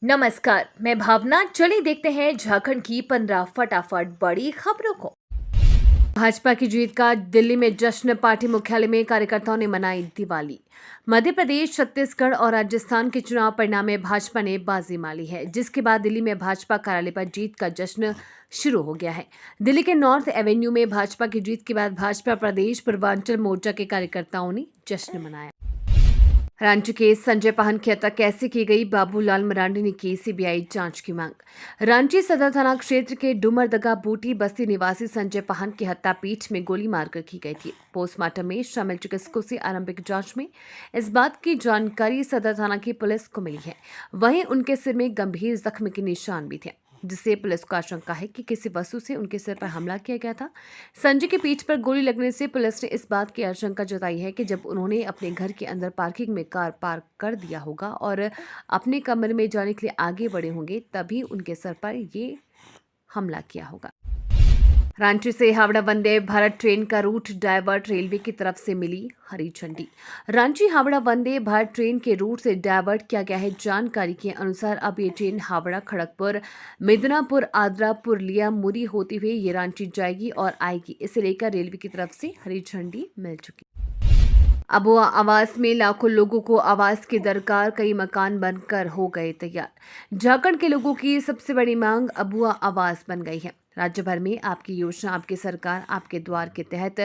नमस्कार, मैं भावना। चलिए देखते हैं झारखंड की 15 फटाफट बड़ी खबरों को। भाजपा की जीत का दिल्ली में जश्न, पार्टी मुख्यालय में कार्यकर्ताओं ने मनाई दिवाली। मध्य प्रदेश, छत्तीसगढ़ और राजस्थान के चुनाव परिणाम में भाजपा ने बाजी मारी है, जिसके बाद दिल्ली में भाजपा कार्यालय पर जीत का जश्न शुरू हो गया है। दिल्ली के नॉर्थ एवेन्यू में भाजपा की जीत के बाद भाजपा प्रदेश पूर्वांचल मोर्चा के कार्यकर्ताओं ने जश्न मनाया। रांची के संजय पाहन की हत्या कैसे की गई, बाबूलाल मरांडी ने की सीबीआई जांच की मांग। रांची सदर थाना क्षेत्र के डुमरदगा बूटी बस्ती निवासी संजय पाहन की हत्या पीठ में गोली मारकर की गई थी। पोस्टमार्टम में शामिल चिकित्सकों से आरंभिक जांच में इस बात की जानकारी सदर थाना की पुलिस को मिली है। वहीं उनके सिर में गंभीर जख्म के निशान भी थे, जिससे पुलिस को आशंका है कि किसी वस्तु से उनके सिर पर हमला किया गया था। संजय की पीठ पर गोली लगने से पुलिस ने इस बात की आशंका जताई है कि जब उन्होंने अपने घर के अंदर पार्किंग में कार पार्क कर दिया होगा और अपने कमरे में जाने के लिए आगे बढ़े होंगे, तभी उनके सर पर ये हमला किया होगा। रांची से हावड़ा वंदे भारत ट्रेन का रूट डायवर्ट रेलवे की तरफ से मिली हरी झंडी। रांची हावड़ा वंदे भारत ट्रेन के रूट से डायवर्ट किया गया है। जानकारी के अनुसार अब ये ट्रेन हावड़ा, खड़गपुर, मिदनापुर, आद्रा, पुरलिया, मुरी होती हुई ये रांची जाएगी और आएगी। इसे लेकर रेलवे की तरफ से हरी झंडी मिल चुकी। अबुआ आवास में लाखों लोगों को आवास की दरकार, कई मकान बनकर हो गए तैयार। झारखंड के लोगों की सबसे बड़ी मांग अबुआ आवास बन गई है। राज्य भर में आपकी योजना, आपकी सरकार, आपके द्वार के तहत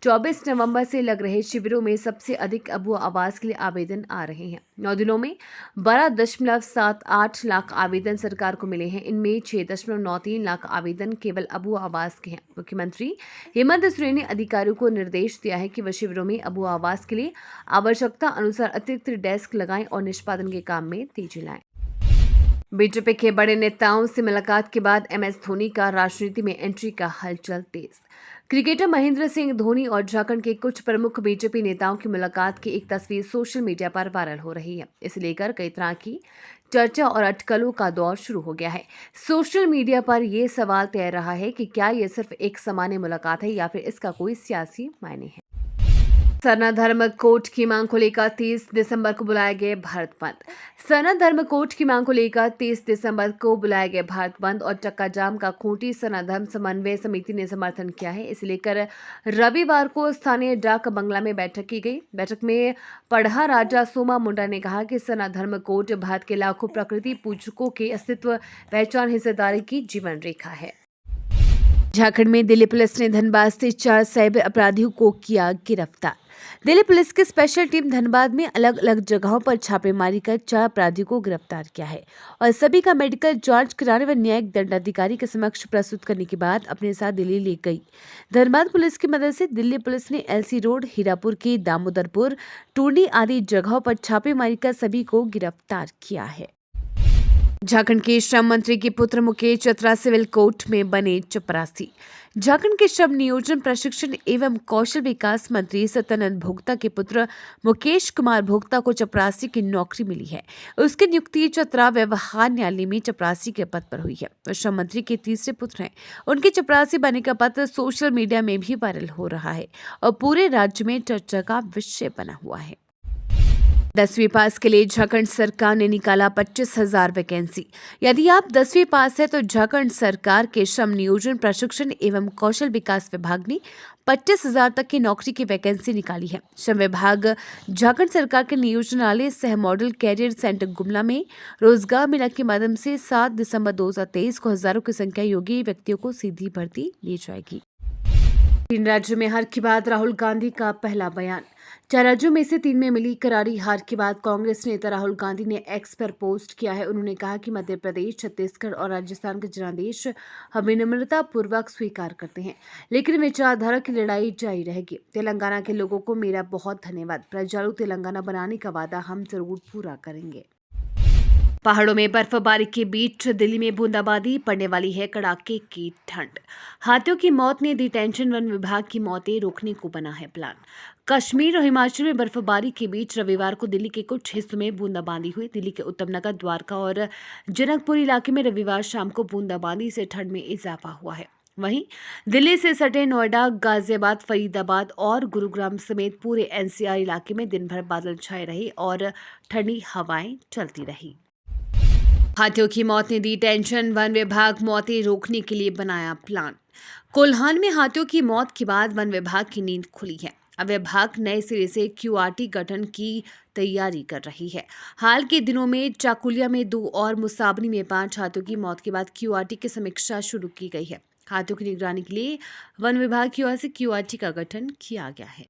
24 नवंबर से लग रहे शिविरों में सबसे अधिक अबुआ आवास के लिए आवेदन आ रहे हैं। 9 दिनों में 12.78 लाख आवेदन सरकार को मिले हैं। इनमें 6.93 लाख आवेदन केवल अबुआ आवास के हैं। मुख्यमंत्री हेमंत सोरेन ने अधिकारियों को निर्देश दिया है कि वह शिविरों में अबुआ आवास के लिए आवश्यकता अनुसार अतिरिक्त डेस्क लगाएं और निष्पादन के काम में तेजी लाएं। बीजेपी के बड़े नेताओं से मुलाकात के बाद एमएस धोनी का राजनीति में एंट्री का हलचल तेज। क्रिकेटर महेंद्र सिंह धोनी और झारखंड के कुछ प्रमुख बीजेपी नेताओं की मुलाकात की एक तस्वीर सोशल मीडिया पर वायरल हो रही है। इसे लेकर कई तरह की चर्चा और अटकलों का दौर शुरू हो गया है। सोशल मीडिया पर यह सवाल तैर रहा है कि क्या यह सिर्फ एक सामान्य मुलाकात है या फिर इसका कोई सियासी मायने है। सरना धर्म कोड की मांग को लेकर 30 दिसंबर को बुलाए गए भारत बंद। सरना धर्म कोड की मांग को लेकर 30 दिसंबर को बुलाए गए भारत बंद और चक्का जाम का खूंटी सरना धर्म समन्वय समिति ने समर्थन किया है। इसे लेकर रविवार को स्थानीय डाक बंगला में बैठक की गई। बैठक में पढ़ा राजा सोमा मुंडा ने कहा कि सरना धर्म कोड भारत के लाखों प्रकृति पूजकों के अस्तित्व, पहचान, हिस्सेदारी की जीवन रेखा है। झारखंड में दिल्ली पुलिस ने धनबाद से 4 साइबर अपराधियों को किया गिरफ्तार। दिल्ली पुलिस की स्पेशल टीम धनबाद में अलग अलग जगहों पर छापेमारी कर 4 अपराधियों को गिरफ्तार किया है और सभी का मेडिकल जांच कराने व न्यायिक दंडाधिकारी के समक्ष प्रस्तुत करने के बाद अपने साथ दिल्ली ले गई। धनबाद पुलिस की मदद से दिल्ली पुलिस ने एलसी रोड, हीरापुर के दामोदरपुर, टूंडी आदि जगहों पर छापेमारी कर सभी को गिरफ्तार किया है। झारखंड के श्रम मंत्री के पुत्र मुकेश चतरा सिविल कोर्ट में बने चपरासी। झारखंड के श्रम नियोजन, प्रशिक्षण एवं कौशल विकास मंत्री सत्यानंद भोक्ता के पुत्र मुकेश कुमार भोक्ता को चपरासी की नौकरी मिली है। उसकी नियुक्ति चतरा व्यवहार न्यायालय में चपरासी के पद पर हुई है। वह श्रम मंत्री के तीसरे पुत्र हैं। उनके चपरासी बनने का पत्र सोशल मीडिया में भी वायरल हो रहा है और पूरे राज्य में चर्चा का विषय बना हुआ है। 10वीं पास के लिए झारखंड सरकार ने निकाला 25,000 वैकेंसी। यदि आप 10वीं पास है तो झारखंड सरकार के श्रम नियोजन, प्रशिक्षण एवं कौशल विकास विभाग ने 25,000 तक की नौकरी की वैकेंसी निकाली है। श्रम विभाग झारखंड सरकार के नियोजनालय सह मॉडल कैरियर सेंटर गुमला में रोजगार मेला के माध्यम से 7 दिसंबर 2023 को हजारों की संख्या योग्य व्यक्तियों को सीधी भर्ती दी जाएगी। 3 राज्यों में हार के बाद राहुल गांधी का पहला बयान। 4 राज्यों में से 3 में मिली करारी हार के बाद कांग्रेस नेता राहुल गांधी ने एक्स पर पोस्ट किया है। उन्होंने कहा कि मध्य प्रदेश, छत्तीसगढ़ और राजस्थान के जनादेश हम विनम्रता पूर्वक स्वीकार करते हैं, लेकिन विचारधारा की लड़ाई जारी रहेगी। तेलंगाना के लोगों को मेरा बहुत धन्यवाद। प्रज्वलित तेलंगाना बनाने का वादा हम जरूर पूरा करेंगे। पहाड़ों में बर्फबारी के बीच दिल्ली में बूंदाबांदी, पड़ने वाली है कड़ाके की ठंड। हाथियों की मौत ने दी टेंशन, वन विभाग की मौतें रोकने को बना है प्लान। कश्मीर और हिमाचल में बर्फबारी के बीच रविवार को दिल्ली के कुछ हिस्सों में बूंदाबांदी हुई। दिल्ली के उत्तम नगर, द्वारका और जनकपुर इलाके में रविवार शाम को बूंदाबांदी से ठंड में इजाफा हुआ है। वहीं दिल्ली से सटे नोएडा, गाजियाबाद, फरीदाबाद और गुरुग्राम समेत पूरे एनसीआर इलाके में दिन भर बादल छाए रहे और ठंडी हवाएं चलती रही। हाथियों की मौत ने दी टेंशन, वन विभाग मौतें रोकने के लिए बनाया प्लान। कोल्हान में हाथियों की मौत के बाद वन विभाग की नींद खुली है। अब विभाग नए सिरे से क्यूआरटी गठन की तैयारी कर रही है। हाल के दिनों में चाकुलिया में 2 और मुसाबनी में 5 हाथियों की मौत के बाद क्यूआरटी की समीक्षा शुरू की गई है। हाथियों की निगरानी के लिए वन विभाग की ओर से क्यूआरटी का गठन किया गया है।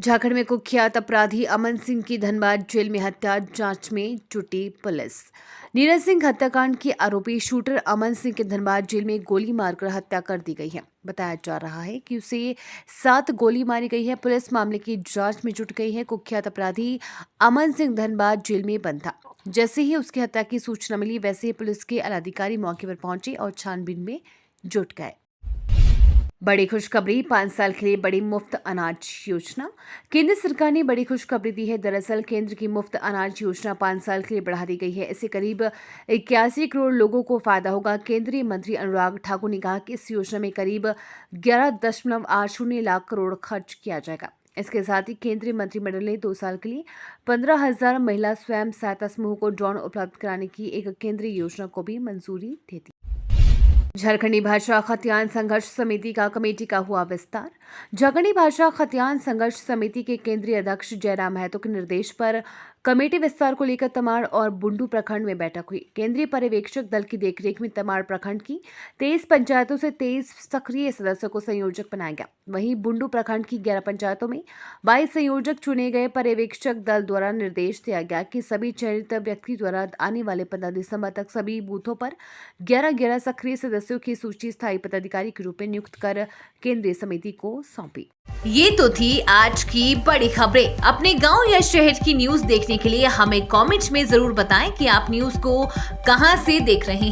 झारखंड में कुख्यात अपराधी अमन सिंह की धनबाद जेल में हत्या जांच में जुटी पुलिस। नीरज सिंह हत्याकांड के आरोपी शूटर अमन सिंह की धनबाद जेल में गोली मारकर हत्या कर दी गई है। बताया जा रहा है कि उसे 7 गोली मारी गई है। पुलिस मामले की जांच में जुट गई है। कुख्यात अपराधी अमन सिंह धनबाद जेल में बंद था। जैसे ही उसकी हत्या की सूचना मिली, वैसे ही पुलिस के आलाधिकारी मौके पर पहुंचे और छानबीन में जुट गए। बड़ी खुशखबरी, 5 साल के लिए बड़ी मुफ्त अनाज योजना। केंद्र सरकार ने बड़ी खुशखबरी दी है। दरअसल केंद्र की मुफ्त अनाज योजना 5 साल के लिए बढ़ा दी गई है। इससे करीब 81 करोड़ लोगों को फायदा होगा। केंद्रीय मंत्री अनुराग ठाकुर ने कहा कि इस योजना में करीब 11.80 लाख करोड़ खर्च किया जाएगा। इसके साथ ही केंद्रीय मंत्रिमंडल ने 2 साल के लिए 15,000 महिला स्वयं सहायता समूह को ड्रोन उपलब्ध कराने की एक केंद्रीय योजना को भी मंजूरी दे दी। झारखंडी भाषा खतियान संघर्ष समिति का कमेटी का हुआ विस्तार। झारखंडी भाषा खतियान संघर्ष समिति के केंद्रीय अध्यक्ष जयराम महतो के निर्देश पर कमेटी विस्तार को लेकर तमाड़ और बुंडू प्रखंड में बैठक हुई। केंद्रीय पर्यवेक्षक दल की देखरेख में तमाड़ प्रखंड की 23 पंचायतों से 23 सक्रिय सदस्यों को संयोजक बनाया गया। वहीं बुंडू प्रखंड की 11 पंचायतों में 22 संयोजक चुने गए। पर्यवेक्षक दल द्वारा निर्देश दिया गया कि सभी चयनित व्यक्ति द्वारा आने वाले 15 दिसंबर तक सभी बूथों पर 11 सक्रिय सदस्यों की सूची स्थायी पदाधिकारी के रूप में नियुक्त कर केंद्रीय समिति को सौंपी। ये तो थी आज की बड़ी खबरें। अपने गांव या शहर की न्यूज देखने के लिए हमें कमेंट में जरूर बताएं कि आप न्यूज को कहां से देख रहे हैं।